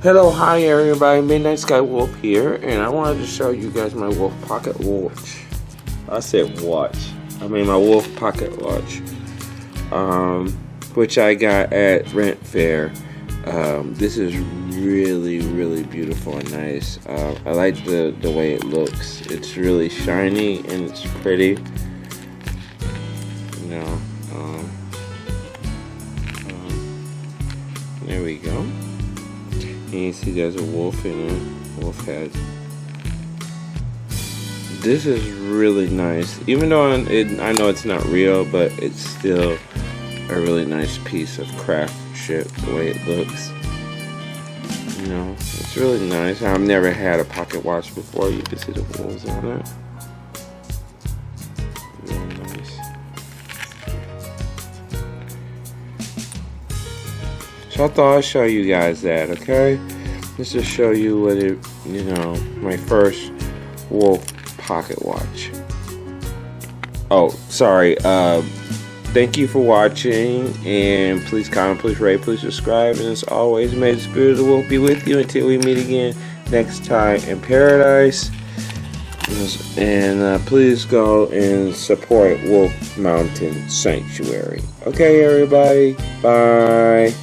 Hello, hi everybody, Midnight Sky Wolf here, and I wanted to show you guys my Wolf Pocket Watch. I said watch. I mean my Wolf Pocket Watch, which I got at Rent Fair. This is really beautiful and nice. I like the way it looks. It's really shiny and it's pretty. You know, there we go. And you see there's a wolf in it, wolf head. This is really nice, even though I know it's not real, but it's still a really nice piece of craftsmanship the way it looks. You know, it's really nice. I've never had a pocket watch before. You can see the wolves on it. Really nice. So I thought I'd show you guys that, okay? Just to show you what it, you know, my first Wolf pocket watch. Oh, sorry. Thank you for watching, and please comment, please rate, please subscribe, and as always, may the spirit of the wolf be with you until we meet again next time in paradise. And please go and support Wolf Mountain Sanctuary. Okay, everybody. Bye.